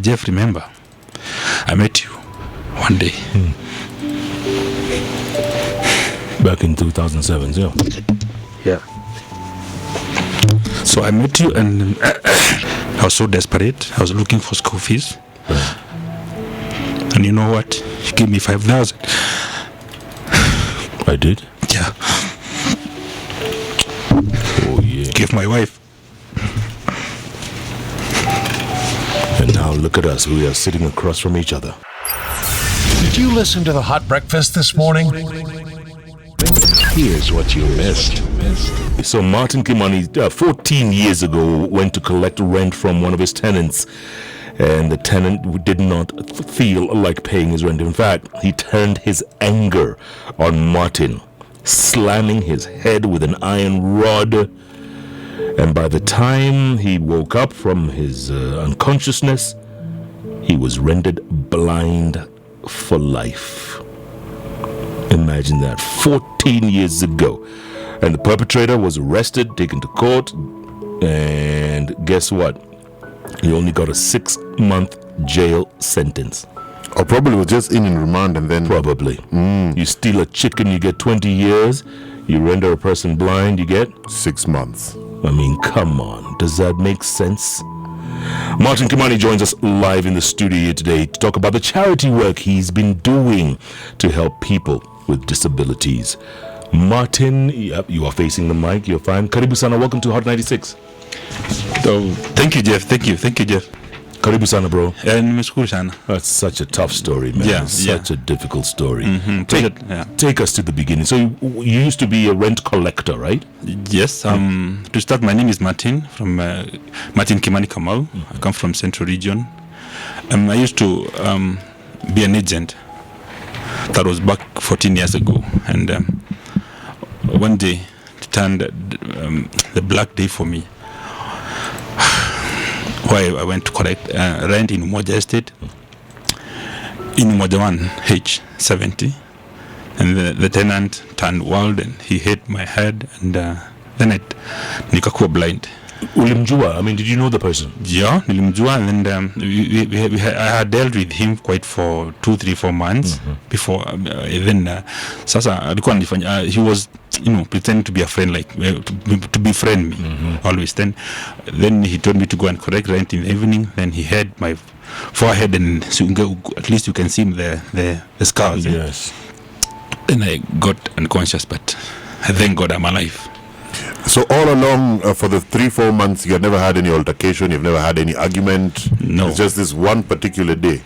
Jeff, remember, I met you one day. Back in 2007, yeah. Yeah. So I met you and I was so desperate. I was looking for school fees. And you know what? You gave me 5,000. I did? Yeah. Oh, yeah. Give my wife. And now look at us. We are sitting across from each other. Did you listen to the Hot Breakfast this morning? Here's what you missed. So Martin Kimani, 14 years ago, went to collect rent from one of his tenants. And the tenant did not feel like paying his rent. In fact, he turned his anger on Martin, slamming his head with an iron rod. And by the time he woke up from his unconsciousness, he was rendered blind for life. Imagine that, 14 years ago. And the perpetrator was arrested, taken to court, and guess what? He only got a 6-month jail sentence. Or probably was just in remand and then... Probably. You steal a chicken, you get 20 years. You render a person blind, you get... 6 months. I mean, come on. Does that make sense? Martin Kimani joins us live in the studio today to talk about the charity work he's been doing to help people with disabilities. Martin, yep, you are facing the mic. You're fine. Karibu sana. Welcome to Hot 96. So, thank you, Jeff. Thank you, Jeff. Karibu sana, bro. Nimeshukuru sana. That's such a tough story, man. Yeah, such a difficult story. Mm-hmm. Take us to the beginning. So you used to be a rent collector, right? Yes. To start, my name is Mirtin from Mirtin Kimani Kamau. I come from Central Region. I used to be an agent. That was back 14 years ago, and one day it turned the black day for me. Why I went to collect rent in Umoja Estate, in Umoja 1 H70, and the tenant turned wild and he hit my head, and then nikakuwa blind. Ulimjua? I mean, did you know the person? Yeah, nilimjua, and then I had dealt with him quite for 2, 3, 4 months before. Then sasa alikuwa anifanya, he was, pretending to be a friend, like to befriend me always. Then he told me to go and collect rent in the evening. Then he had my forehead, and so at least you can see the scars. Yes. Then I got unconscious, but I thank God I'm alive. So all along, for the 3-4 months, you had never had any altercation, you've never had any argument? No. It's just this one particular day?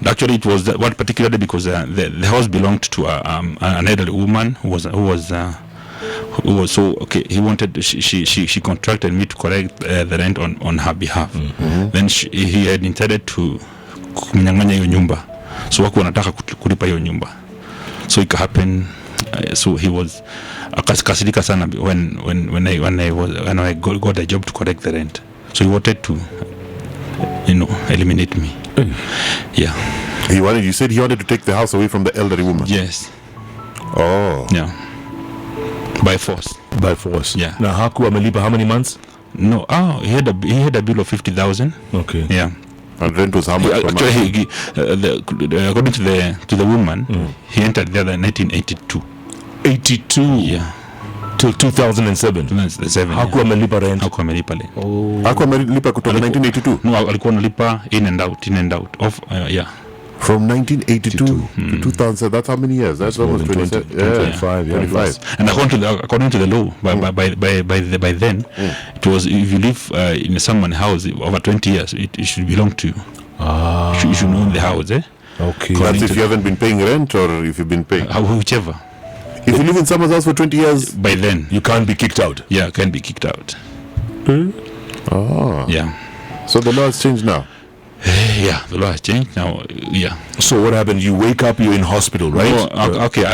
Actually, it was that one particular day because the house belonged to an elderly woman who was so okay. He wanted she contracted me to collect the rent on her behalf. Then he had intended to kunyang'anya hiyo nyumba, so wako wanataka kulipa hiyo nyumba, so it happened. So he was akasirika sana when I got a job to collect the rent. So he wanted to eliminate me. Yeah. You said he wanted to take the house away from the elderly woman? Yes. Oh. Yeah. By force. By force. Yeah. Now hakuwa amelipa how many months? No. He had a bill of 50,000. Okay. Yeah. And rent was how much? Actually, according to the woman, he entered there in 1982. 82. Yeah. Till 2007. 2007. Hakuwa amelipa rent. Hakuwa amelipa rent. Oh. Hakuwa amelipa kutoka 1982? No, alikuwa analipa in and out of yeah. From 1982 to 2000, that's how many years? That's almost 25. Yeah. 25. And according to the law, by then, it was, if you live in someone's house over 20 years, it should belong to you. You should own the house, eh? Okay. That's if you haven't been paying rent or if you've been paying? Whichever. If you live in someone's house for 20 years? By then. You can't be kicked out? Yeah, can be kicked out. Oh. Yeah. So the law has changed now? Yeah, the law has changed now. Yeah. So what happened? You wake up, you're in hospital, right? No, okay.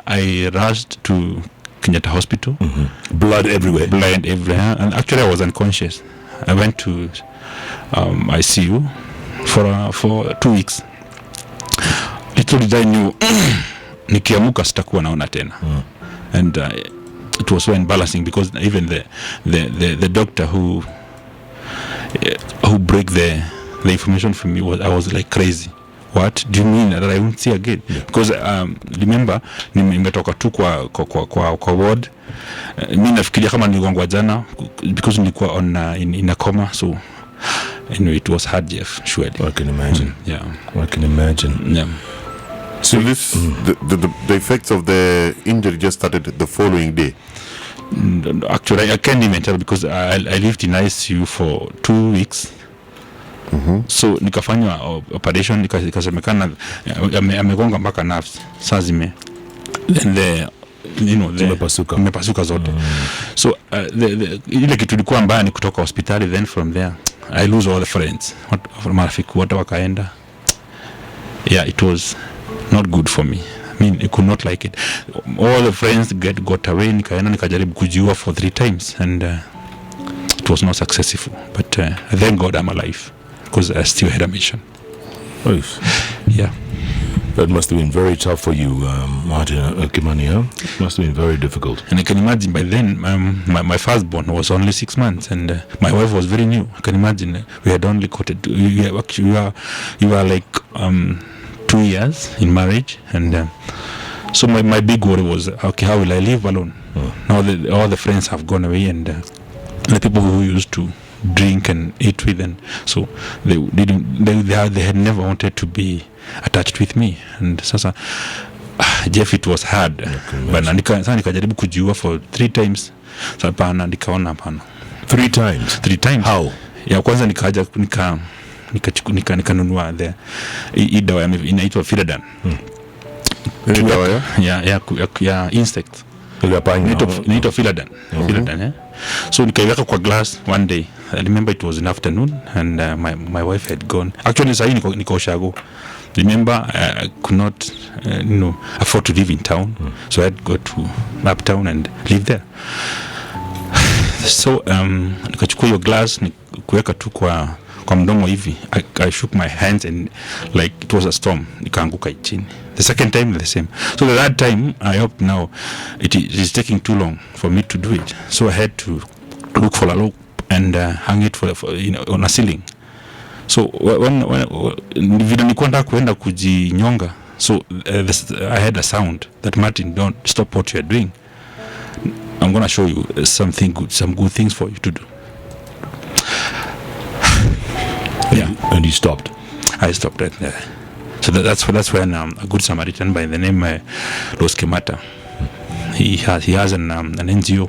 I rushed to Kenyatta Hospital. Blood everywhere. And actually, I was unconscious. I went to ICU for 2 weeks. Little did I knew, nikiamuka sitakuwa naona tena. And it was so embarrassing because even the doctor who break the the information from me was, I was like crazy. What do you mean that I won't see again? Because remember nimetoka tu kwa ward. Mimi nafikiria kama niligongwa jana because nilikuwa on in a coma, so anyway it was hard, Jeff, surely. I can imagine. I can imagine. Yeah. So this the effects of the injury just started the following day. Actually, I can't even tell because I lived in ICU for 2 weeks. So nikafanywa operation, nikasemekana amegonga mpaka nerves saa zime, then the imepasuka zote. So ile kitu ilikuwa mbaya ni kutoka hospitali, then from there I lose all the friends, marafiki wote wakaenda. Yeah, it was not good for me. I mean, I could not like it. All the friends got away. Nikajaribu kujiua for 3 times and it was not successful, but thank God I'm alive because I still had a mission. Yeah. That must have been very tough for you, Martin, Kimani, huh? It must have been very difficult. And I can imagine by then, my firstborn was only 6 months, and my wife was very new. I can imagine we had only courted. We were like 2 years in marriage, and so my big worry was, okay, how will I live alone? Now all the friends have gone away, and the people who used to drink and eat with, and so they had never wanted to be attached with me, and sasa Jeff, it was hard, but nikajaribu kujiua for 3 times. Sasa pana nikaona hapana. 3 times? 3 times. How? Ya kwanza nikaja nikanunua the dawa inaitwa Firadan. Dawa ya insect. Inaitwa Firadan. Firadan, so nikaiweka kwa glass one day. I remember it was in afternoon, and my wife had gone. Actually sahi niko Shago. Remember, I could not afford to live in town, so I had to go to uptown and live there. So nikachukua hiyo glass nikuweka tu kwa mdomo hivi. I shook my hands and like it was a storm, nikaanguka chini. The second time the same. So the third time I hope now it is taking too long for me to do it, so I had to look for a rope and hang it for on a ceiling. So when nilikuwa nataka kuenda kujinyonga, so I had a sound that, Martin, don't stop what you are doing. I'm going to show you some good things for you to do. And you stopped? I stopped right there. So that's when a good Samaritan by the name Los Kemata, he has an NGO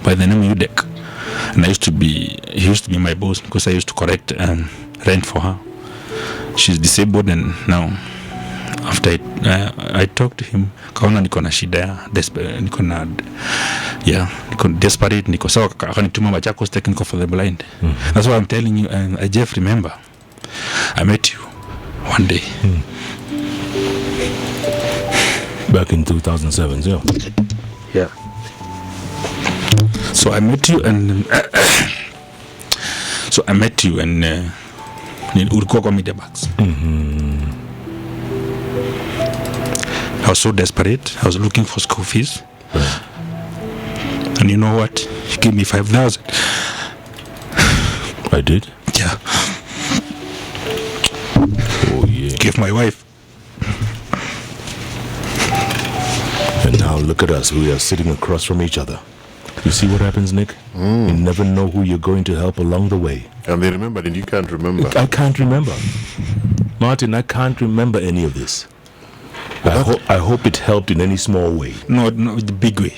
by the name UDEC. And he used to be my boss because I used to collect rent for her. She's disabled, and now after I talked to him, kaona niko na shida, niko desperate, niko sawa, akanituma Machakos Technical for the Blind. That's why I'm telling you, and Jeff, remember, I met you one day. Back in 2007, yeah. Yeah. So I met you, and ulikuwa kwa media box. I was so desperate. I was looking for school fees. And you know what? You gave me 5,000. I did? Yeah. Oh, yeah. Give my wife. And now look at us. We are sitting across from each other. You see what happens, Nick? You never know who you're going to help along the way. And they remembered, and you can't remember. I can't remember. Martin, I can't remember any of this. I hope it helped in any small way. No, the big way.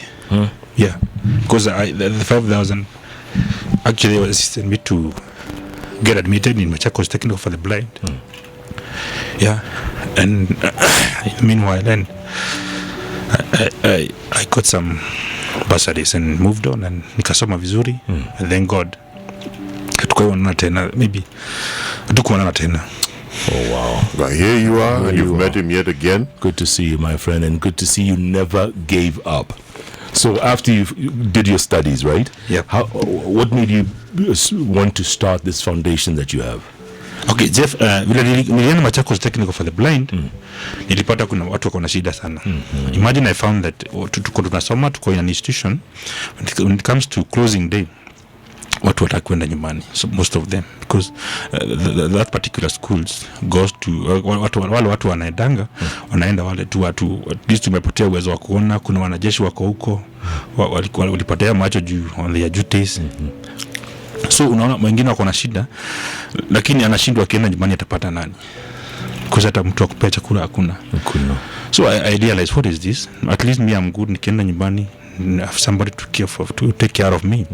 Yeah. Because the 5,000 actually was assisting me to get admitted in Machakos Technical for the Blind. Yeah. And meanwhile, then I got some bursaries and moved on, and nikasoma vizuri, and thank God hatukuonana tena, maybe hatukuonana tena. Oh wow. But here you are, and you've met him yet again. Good to see you, my friend, and good to see you never gave up. So after you did your studies, right? Yeah. What made you want to start this foundation that you have? Okay, Jeff, vile nilienda Machakos Technical for the Blind, nilipata kuna watu wako na shida sana. Imagine I found that tuko tunasoma, tuko in an institution, when it comes to closing day, watu wataki kwenda nyumbani, so most of them, because that particular schools goes to wale watu wanaendanga wanaenda wale tu watu at least tumepotea uwezo wa kuona. Kuna wanajeshi wako huko walipotea macho juu on their duties. So unaona wengine wako na shida, lakini anashindwa akienda nyumbani atapata nani? Because hata mtu akupea chakula hakuna. So I realize, what is this? At least me, I'm good. Nikienda nyumbani, have somebody to take care of me.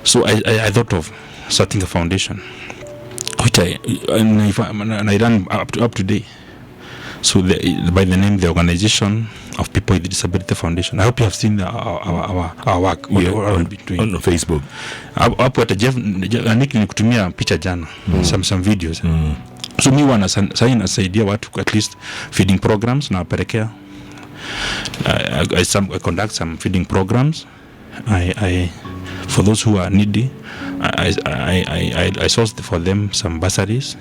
So I thought of starting a foundation, which I run up to date. So by the name, the Organization of People with Disability Foundation. I hope you have seen our work. What we've been doing on Facebook. Hapo hata Jeff nikutumia picha jana, some videos. So mi nasaidia watu at least feeding programs na wapelekea. I conduct some feeding programs. I for those who are needy, I source for them some bursaries.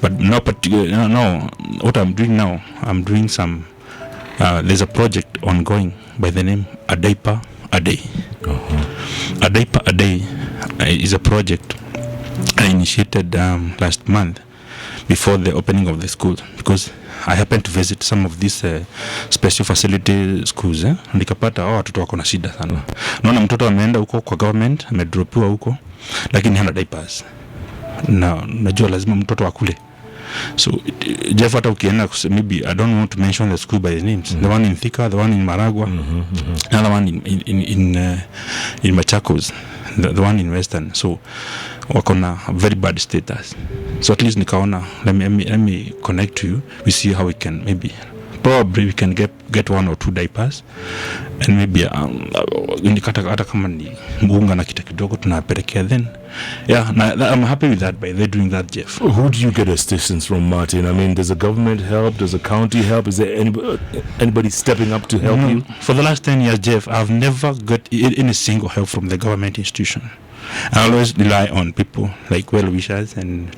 But no, what I'm doing now, I'm doing some. There's a project ongoing by the name A Diaper A Day. A Diaper A Day is a project I initiated last month before the opening of the school, because I happened to visit some of these special facility schools. Nikapata watoto wako na shida sana. Naona mtoto ameenda huko kwa government, amedropiwa huko, lakini hana diapers. Na najua lazima mtoto akule. So Jeff, hata ukienda maybe I don't want to mention the school by the names. The one in Thika, the one in Maragua, another one in Machakos, the one in Western. So wako na very bad status. So at least nikaona, let me connect to you. We see how we can probably we can get 1 or 2 diapers, and maybe hata kama ni munga na kita kidogo tunapelekea. Then I'm happy with that by they doing that, Jeff. Who do you get assistance from, Martin? I mean, does the government help? Does the county help? Is there anybody stepping up to help you? For the last 10 years, Jeff, I've never got any single help from the government institution. I always rely on people like well-wishers and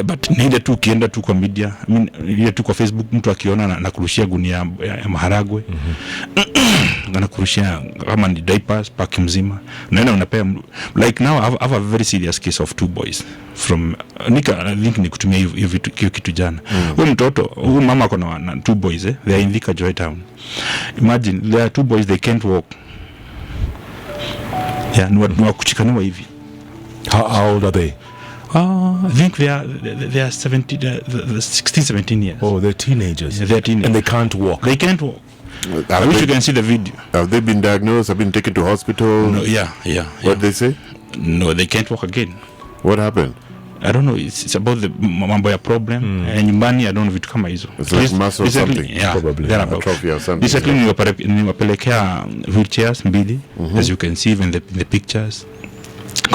but niende tu ukienda tu kwa media, I mean ile tu kwa Facebook, mtu akiona na kurushia gunia ya maharagwe, na kurushia kama ni diapers pack mzima, naenda unapea. Like now I have a very serious case of 2 boys from I think nikutumia hiyo kitu jana. Huyu mtoto, huyu mama ako na 2 boys, they are in Thika Joy Town. Imagine there are 2 boys, they can't walk. Ni wakuchikaniwa hivi. How old are they? I think they are 16, 17 years. Oh, they're teenagers. Yeah, they're teenagers. And they can't walk. They can't walk. I wish you can see the video. Have they been diagnosed? Have been taken to hospital? No, yeah. What they say? No, they can't walk again. What happened? I don't know. It's about the mambo ya problem. And nyumbani, I don't know vitu kama hizo. It's like muscle or something. Yeah, probably. Atrophy or something. Recently, niwapelekea wheelchairs mbili, as you can see even the pictures.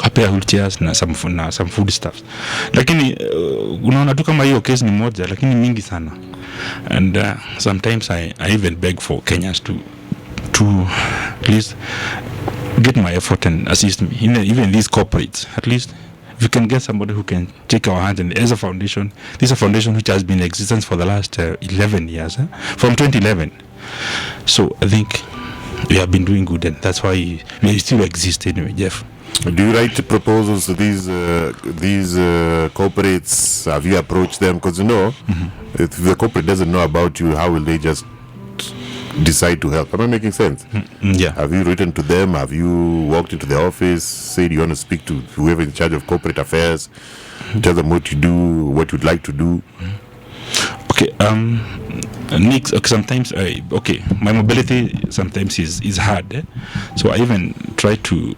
Kapea wheelchairs na some food stuffs. Lakini unaona tu kama hiyo case ni moja, lakini mingi sana. And sometimes I even beg for Kenyans to please get my effort and assist me. Even these corporates, at least if you can get somebody who can take our hands. And as a foundation, this is a foundation which has been in existence for the last 11 years, from 2011. So I think we have been doing good, and that's why we still exist anyway, Jeff. Do you write proposals to these corporates? Have you approached them? Because if the corporate doesn't know about you, how will they just decide to help? Am I making sense? Yeah. Have you written to them? Have you walked into the office, said you want to speak to whoever in charge of corporate affairs, tell them what you do, what you'd like to do? Okay, Nick, sometimes my mobility sometimes is hard, so I even try to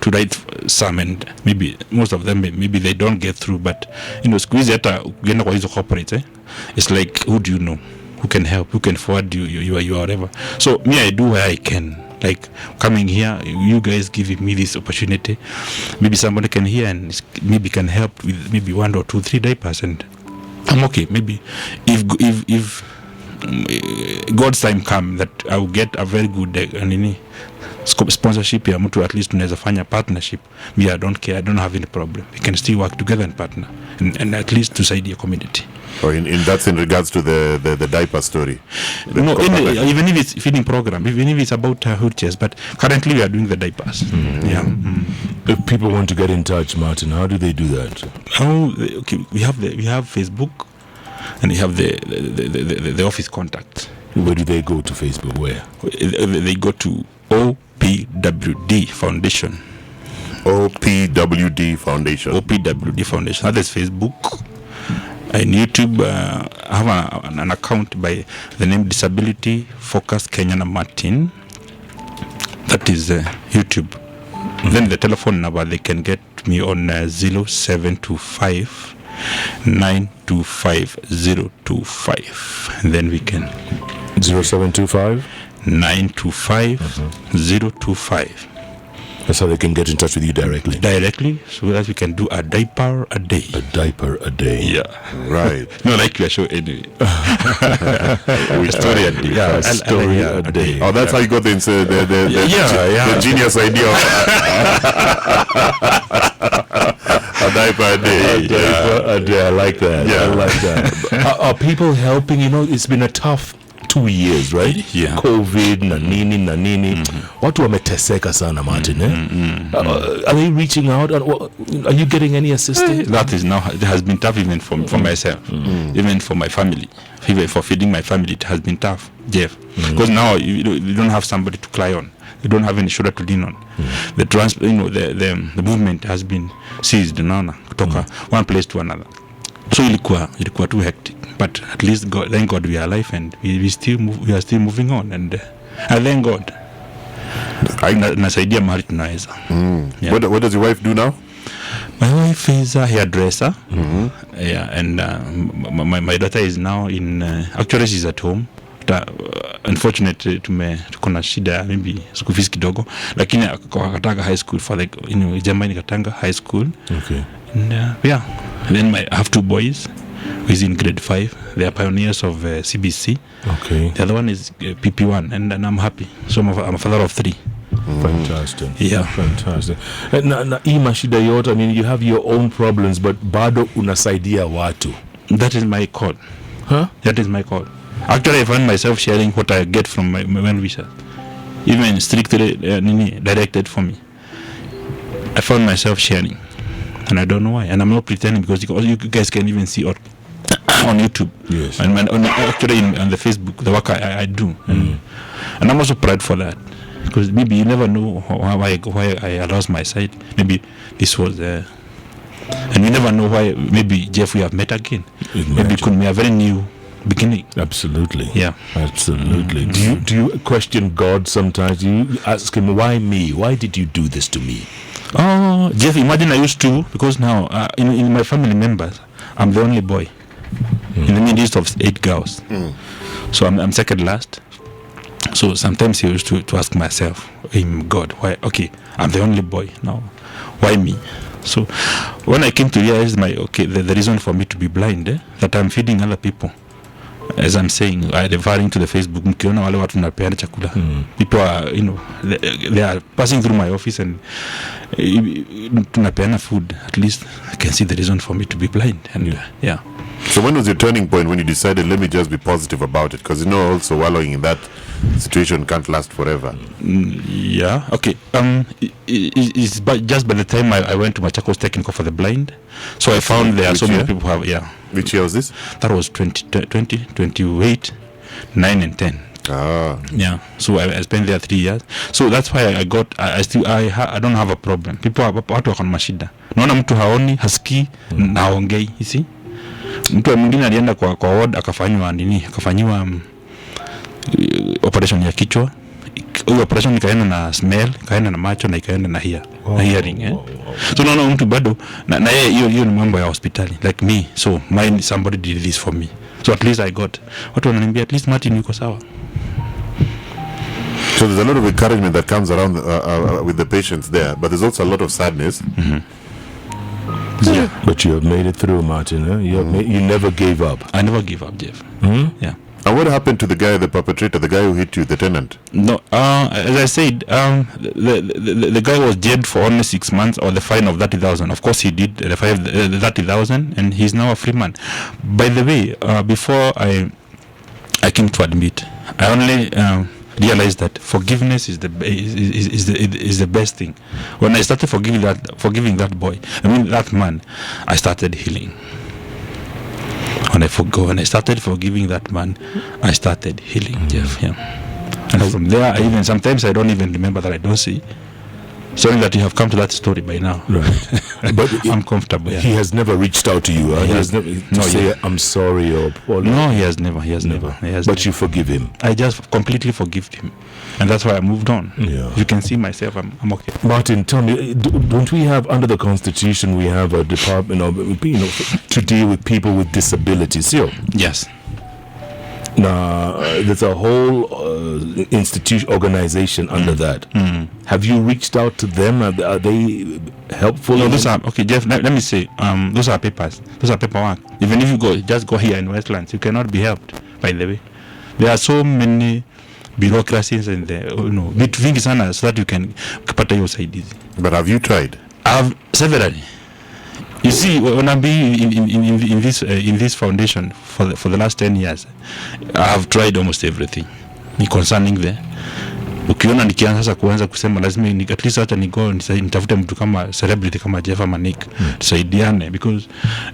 write some, and maybe most of them maybe they don't get through, but squeeze hata ukienda kwa hizo corporate, it's like, who do you know who can help, who can forward you whatever. So me, I do where I can, like coming here, you guys giving me this opportunity, maybe somebody can hear and maybe can help with maybe 1 or 2, 3 diapers, and I'm okay. Maybe if God's time come that I will get a very good sponsorship ya mtu, at least tunaweza fanya partnership. Me, I don't care, I don't have any problem. We can still work together and partner and at least to side the community. Or in that's in regards to the diaper story. No, even if it's feeding program, even if it's about wheelchairs, but currently we are doing the diapers. Yeah. If people want to get in touch, Martin, how do they do that? Okay, we have Facebook, and we have the office contact. Where do they go to Facebook? Where? They go to OPWD Foundation. OPWD Foundation. OPWD Foundation. That is Facebook. And YouTube, I have an account by the name Disability Focus Kenyan Mirtin. That is YouTube. Then the telephone number, they can get me on 0725 925 025. And then we can 0725 925 025. That's how they can get in touch with you directly. Directly, so that we can do a diaper a day. A diaper a day. Yeah. Right. No, like your show anyway. A story a day. Yeah, a story a day. Oh, that's how you got the genius idea of a diaper a day. A diaper a day. I like that. Yeah. I like that. Are people helping? You know, it's been a tough 2 years, right? Yeah. COVID na nini. Watu wameteseka sana, Martin. Are they reaching out? Are you getting any assistance? That is now, it has been tough even for myself, even for my family. Even for feeding my family, it has been tough, Jeff. Because now you don't have somebody to cry on. You don't have any shoulder to lean on. The movement has been seized, kutoka one place to another. So ilikuwa too hectic. But at least thank God we are alive, and we are still moving on, and I thank God. Nasaidia mahali tunaweza. Yeah. What does your wife do now? My wife is a hairdresser. Yeah, and my daughter is now in actually she's at home. Unfortunately tuko na shida maybe school fees kidogo, lakini akataka high school for like Jamani Katanga high school. Okay. And yeah, and then I have 2 boys who is in grade 5. They are pioneers of CBC. Okay. The other one is PP1, and I'm happy. So I'm a father of 3. Fantastic. Yeah. Fantastic. Na mashida yote, I mean, you have your own problems, but bado unasaidia watu. That is my call. Huh? That is my call. Actually, I find myself sharing what I get from my well-wishers, even strictly directed for me. I found myself sharing, and I don't know why. And I'm not pretending, because you guys can even see on YouTube. Yes. And actually on the Facebook, the work I do, and I'm also proud for that, because maybe you never know why I lost my sight. Maybe this was, and you never know why. Maybe Jeff, we have met again. Maybe it could be a very new beginning. Absolutely. Yeah. Absolutely. Do you question God sometimes? Do you ask him, why me? Why did you do this to me? Oh, Jeff, imagine I used to, because now in my family members, I'm the only boy in the midst of 8 girls. So I'm second last. So sometimes I used to ask myself, God, why? Okay, I'm the only boy now. Why me? So when I came to realize the reason for me to be blind, that I'm feeding other people. As I'm saying, referring to the Facebook, mkiona wale watu napeana chakula. People are, they are passing through my office and tunapeana food. At least I can see the reason for me to be blind. And yeah. So when was your turning point when you decided, let me just be positive about it? Because also wallowing in that situation can't last forever. Yeah. Okay. It's just by the time I went to Machakos Technical for the Blind, so I found there are so many people who have. Yeah. Which year was this? That was 28, 9 and 10. Ah. Yeah. So I spent there 3 years. So that's why I don't have a problem. People watu wako na mashida. Naona mtu haoni, hasikii, na haongei, you see? Mtu mwingine alienda kwa ward akafanywa operation ya kichwa. Hiyo operation ikaenda na smell, ikaenda na macho, na ikaenda na hearing. So naona mtu bado na yeye hiyo ni mambo ya hospitali like me. So somebody did this for me. So at least I got watu wananiambia at least Martin yuko sawa. So there's a lot of encouragement that comes around with the patients there, but there's also a lot of sadness. Yeah. But you have made it through, Martin. You never gave up. I never gave up, Jeff. Yeah. And what happened to the guy, the perpetrator, the guy who hit you, the tenant? No, as I said, the guy was jailed for only 6 months or the fine of 30,000. Of course, he did the 30,000, and he's now a free man. By the way, before I came to admit, I only realized that forgiveness is the best thing. When I started forgiving that boy, that man, I started healing. When I started forgiving that man, I started healing, Jeff. Yeah. And from there, sometimes I don't even remember that I don't see. Sorry that you have come to that story by now. Right. But I'm comfortable. Yeah. He has never reached out to you. He has never to say, I'm sorry or apologize. No, he has never. But you forgive him. I just completely forgive him. And that's why I moved on. Yeah. You can see myself, I'm okay. Martin, tell me, don't we have, under the Constitution, we have a department of, to deal with people with disabilities? Yes. Now, there's a whole organization under that. Have you reached out to them? Are they helpful? No, those are, okay, Jeff, let me say, those are papers. Those are paperwork. Even if you just go here in Westlands, you cannot be helped, by the way. There are so many bureaucracies and vingi sana so that you can kupata hiyo usaidizi. But have you tried? I've severally. You see, when I'm being in this foundation for the last 10 years, I have tried almost everything concerning the. Ukiona nikianza sasa kuanza kusema lazima at least hata nigo nitafute mtu kama celebrity kama Jeff ama Nick tusaidiane, because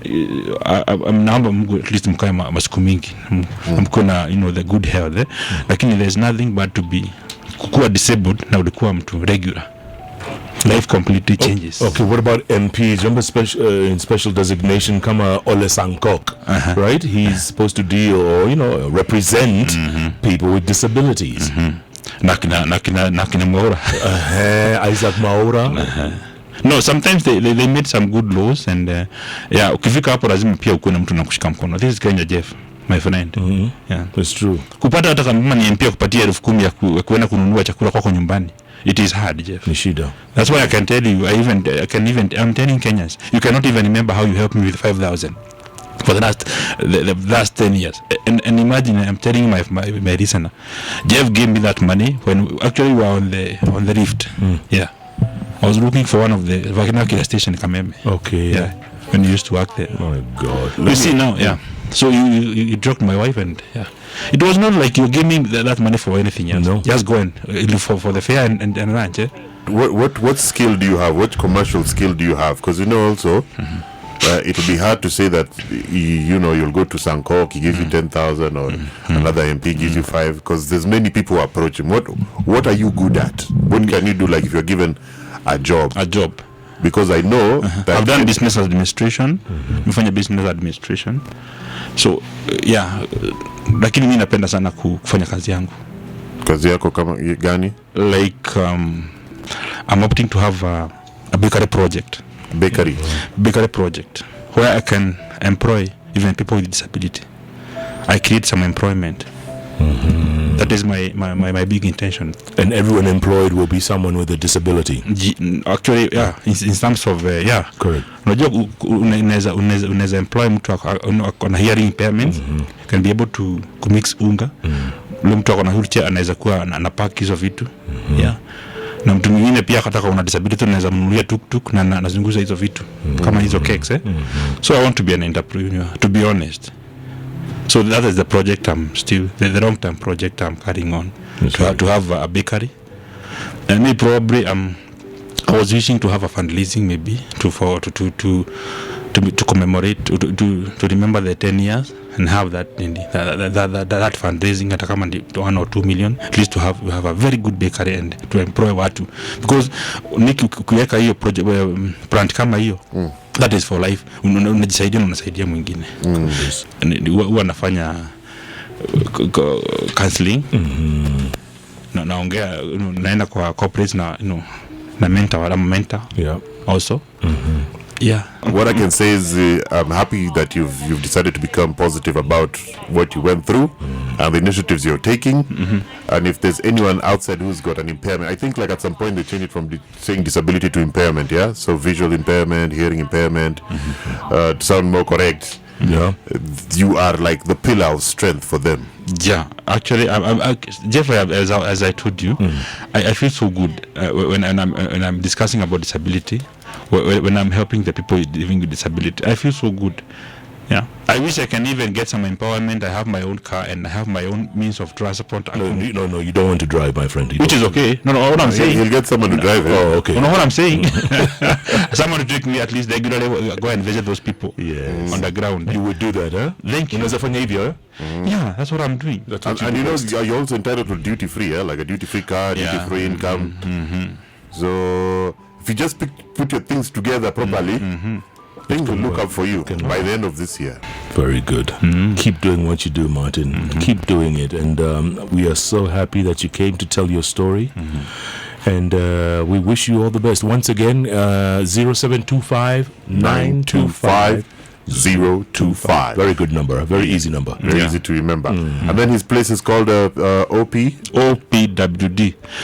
I'm naomba Mungu at least mkae masiku mingi mkona the good health lakini there's nothing but to be kuwa disabled na ulikuwa mtu regular. Life completely changes. Okay, what about MPs? Remember in special designation kama Ole Sankok, right? He's supposed to deal or represent people with disabilities. Nakina Maura. Isaac Maura. No, sometimes they made some good laws and ukifika hapo lazima pia ukuwe na mtu na kushika mkono. This is Kenya, Jeff, my friend. Yeah, that's true. Kupata hata kama ni MP kupatia 10,000 ya kuenda kununua chakula kwako nyumbani, it is hard, Jeff. Nishida. That's why I can tell you, I'm telling Kenyans, you cannot even remember how you helped me with 5,000 for the last 10 years. And imagine, I'm telling my listener, Jeff gave me that money when actually we were on the rift. Yeah, I was looking for one of the Vakinaki station in Kameme. Okay. Yeah, when you used to work there. Oh my God. You see now, yeah. So you joked my wife and yeah. It was not like you gave me that money for anything else. No. Just go and for the fare and lunch. Eh? What skill do you have? What commercial skill do you have? Because also, it will be hard to say that you'll go to Sankok, he gives you 10,000, or another MP gives you 5. Because there's many people who approach him. What are you good at? What can you do? Like if you're given a job. Because I know that I've done business administration. Nimefanya business administration. So lakini mimi napenda sana kufanya kazi yangu. Kazi yako kama gani? Like I'm opting to have a bakery project. Bakery project where I can employ even people with disability. I create some employment. That is my big intention. And everyone employed will be someone with a disability. Actually, yeah, in terms of correct. Unajua unaweza employ mtu akona hearing impairment, can be able to mix unga. Ule mtu akona wheelchair anaweza kuwa anapack hizo vitu. Yeah. Na mtu mwingine pia akataka una disability anaweza mnunulia tuk na anazunguza hizo vitu kama hizo cakes. So I want to be an entrepreneur, to be honest. So that is the project I'm still the long-term project I'm carrying on to have a bakery. And maybe probably I was wishing to have a fundraising maybe to commemorate to remember the 10 years and have that fundraising hata kama 1 or 2 million at least to have a very good bakery and to employ watu, because ukiweka hiyo project plant kama hiyo that is for life. Unajisaidia na unasaidia mwingine. Huwa nafanya counseling. Naongea naenda kwa corporates na mentor also. Yeah. What I can say is I'm happy that you've decided to become positive about what you went through and the initiatives you're taking. And if there's anyone outside who's got an impairment, I think like at some point they changed it from saying disability to impairment, yeah? So visual impairment, hearing impairment, to sound more correct. Yeah. You are like the pillar of strength for them. Yeah, actually, Jeffrey, as I told you, I feel so good when I'm discussing about disability, when I'm helping the people living with disability. I feel so good. Yeah, I wish I can even get some empowerment. I have my own car and I have my own means of transport. No, you don't want to drive, my friend. Which is okay. No, what I'm saying. He'll get someone to drive it. Oh, okay. No, what I'm saying. Someone to take me at least regularly, go and visit those people. Yes. On the ground. You would do that, huh? Thank you. Yeah, that's what I'm doing. And you know, you're also entitled to duty free, like a duty free car, duty free income. So if you just put your things together properly, things will look up for you by the end of this year. Very good. Keep doing what you do, Martin. Keep doing it. And we are so happy that you came to tell your story. And we wish you all the best. Once again, 0725 925 025. Very good number. A very easy number. Very easy to remember. And then his place is called OPWD.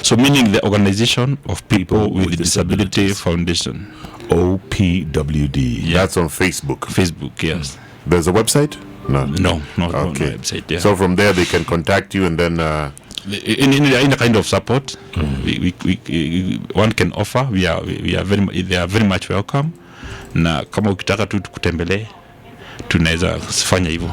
So meaning the Organization of People with Disability Foundation. OPWD. Yeah. That's on Facebook. Facebook, yes. There's a website? No. No Okay. website. Yeah. So from there they can contact you and then in the kind of support we one can offer, they are very much welcome. Na kama ukitaka tu kutembelee tunaweza fanya hivyo.